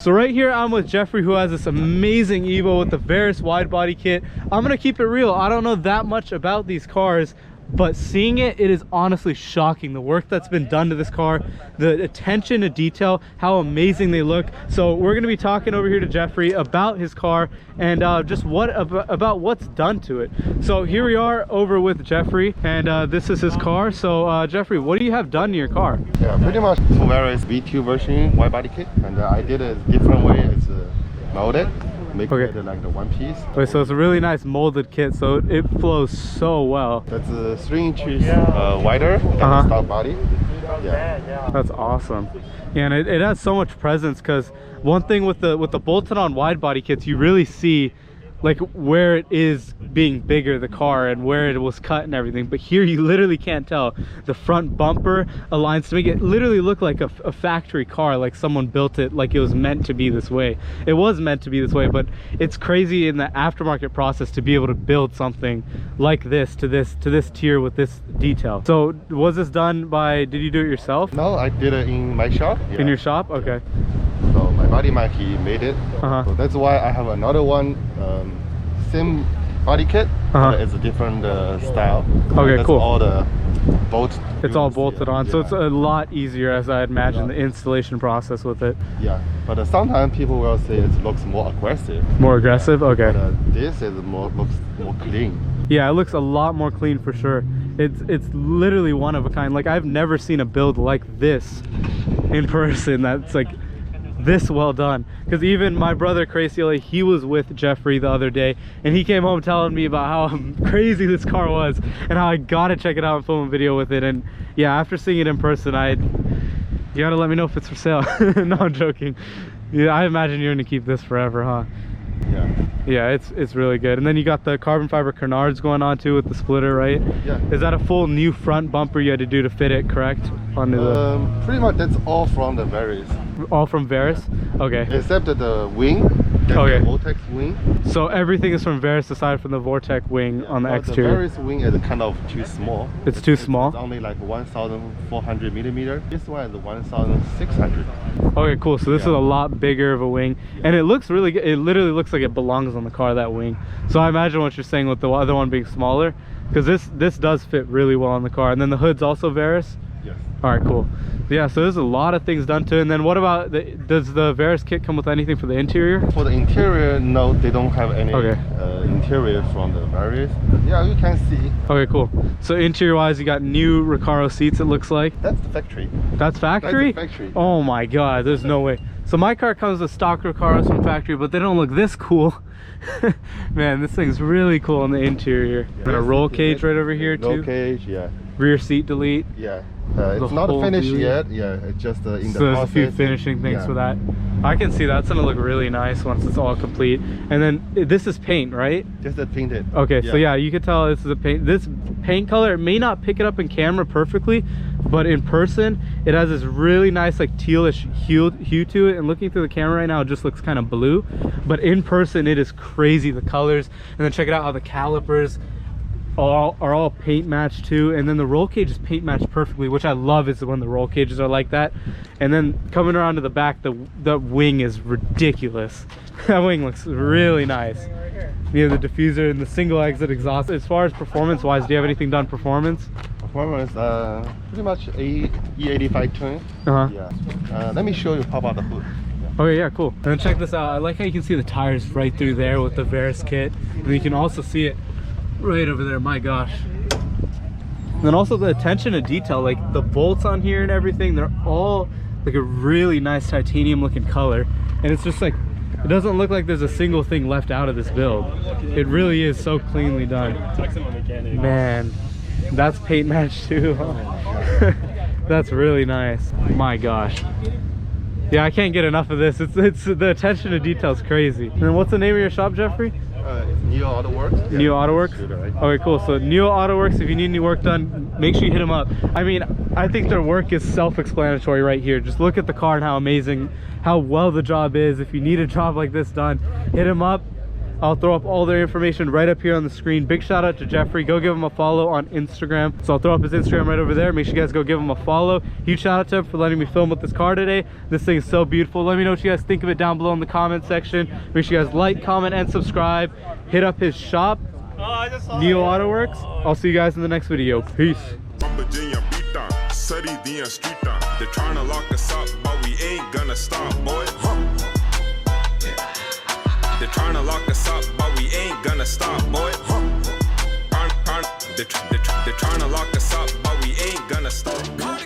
So right here I'm with Jeffrey, who has this amazing Evo with the Varis wide body kit. I'm gonna keep it real, I don't know that much about these cars, but seeing it is honestly shocking. The work that's been done to this car, the attention to detail, how amazing they look. So we're gonna be talking over here to Jeffrey about his car and just about what's done to it. So here we are over with Jeffrey, and this is his car. So Jeffrey, what do you have done to your car? Yeah, pretty much Varis V2 version wide body kit, and I did it a different way. It's molded. Make it like the one piece. Okay, so it's a really nice molded kit, so it flows so well. That's 3 inches wider than the stock body. Yeah, that's awesome. Yeah, and it has so much presence, because one thing with the bolted on wide body kits, you really see like where it is being bigger, the car, and where it was cut and everything. But here you literally can't tell. The front bumper aligns to make it literally look like a factory car, like someone built it like it was meant to be this way. It was meant to be this way, but it's crazy in the aftermarket process to be able to build something like this to this tier with this detail. So was this done by, did you do it yourself? No, I did it in my shop. In your shop? Okay. So my buddy Mike, he made it. So that's why I have another one, same body kit, but it's a different style. Okay, that's cool. All the bolts. It's all bolted on, so it's a lot easier, as I imagine, the installation process with it. Yeah, but sometimes people will say it looks more aggressive. More aggressive? Okay. But this is looks more clean. Yeah, it looks a lot more clean for sure. It's literally one of a kind. Like, I've never seen a build like this in person that's like this well done. Because even my brother Crazy CLA, he was with Jeffrey the other day, and he came home telling me about how crazy this car was and how I gotta check it out and film a video with it. And yeah, after seeing it in person, you gotta let me know if it's for sale. No, I'm joking. Yeah, I imagine you're gonna keep this forever, huh? Yeah, it's really good. And then you got the carbon fiber canards going on too with the splitter, right? Yeah. Is that a full new front bumper you had to do to fit it, correct? Onto the... Pretty much that's all from the Varis. All from Varis? Okay. Except the wing. Okay. The Vortex wing. So everything is from Varis aside from the Vortex wing on the exterior. The Varis wing is kind of too small. It's too small? It's only like 1,400 millimeter. This one is 1,600. Okay, cool. So this is a lot bigger of a wing, and it looks really good. It literally looks like it belongs on the car, that wing. So I imagine what you're saying with the other one being smaller, because this does fit really well on the car. And then the hood's also Varis? Yes. All right, cool. Yeah, so there's a lot of things done to it. And then what about does the Varis kit come with anything for the interior? For the interior, no, they don't have any interior from the Varis. Yeah, you can see. Okay, cool. So interior wise, you got new Recaro seats, it looks like. That's the factory. That's factory? That's the factory. Oh my god, there's no way. So my car comes with stock Recaros from factory, but they don't look this cool. Man, this thing's really cool on the interior. Got a roll cage right over here too. Roll cage, yeah. Rear seat delete. Yeah. It's not finished yet. Yeah, it's just in the process. So there's a few finishing things for that. I can see that's gonna look really nice once it's all complete. And then this is paint, right? Just painted. Okay, so yeah, you can tell this is a paint. This paint color, it may not pick it up in camera perfectly, but in person it has this really nice like tealish hue to it, and looking through the camera right now it just looks kind of blue, but in person it is crazy, the colors. And then check it out how the calipers are all paint matched too, and then the roll cage is paint matched perfectly, which I love, is when the roll cages are like that. And then coming around to the back, the wing is ridiculous. That wing looks really nice. You have the diffuser and the single exit exhaust. As far as performance wise, do you have anything done performance? Performance, pretty much E85 twin. Yeah. Let me show you pop out the hood. Okay, yeah, cool. And then check this out. I like how you can see the tires right through there with the Varis kit, and you can also see it right over there. My gosh. And then also the attention to detail, like the bolts on here and everything, they're all like a really nice titanium looking color, and it's just like, it doesn't look like there's a single thing left out of this build. It really is so cleanly done. Man, that's paint matched too, huh? That's really nice. My gosh. Yeah, I can't get enough of this. It's the attention to detail is crazy. And then what's the name of your shop, Jeffrey? It's Neo Auto Works. Neo Auto Works? Okay, cool. So Neo Auto Works, if you need any work done, make sure you hit them up. I mean, I think their work is self-explanatory right here. Just look at the car and how amazing, how well the job is. If you need a job like this done, hit them up. I'll throw up all their information right up here on the screen. Big shout out to Jeffrey. Go give him a follow on Instagram. So I'll throw up his Instagram right over there. Make sure you guys go give him a follow. Huge shout out to him for letting me film with this car today. This thing is so beautiful. Let me know what you guys think of it down below in the comment section. Make sure you guys like, comment, and subscribe. Hit up his shop, Neo Auto Works. I'll see you guys in the next video. Peace. They're trying to lock us up, but we ain't gonna stop, boy. They're trying to lock us up, but we ain't gonna stop, boy. They're trying to lock us up, but we ain't gonna stop.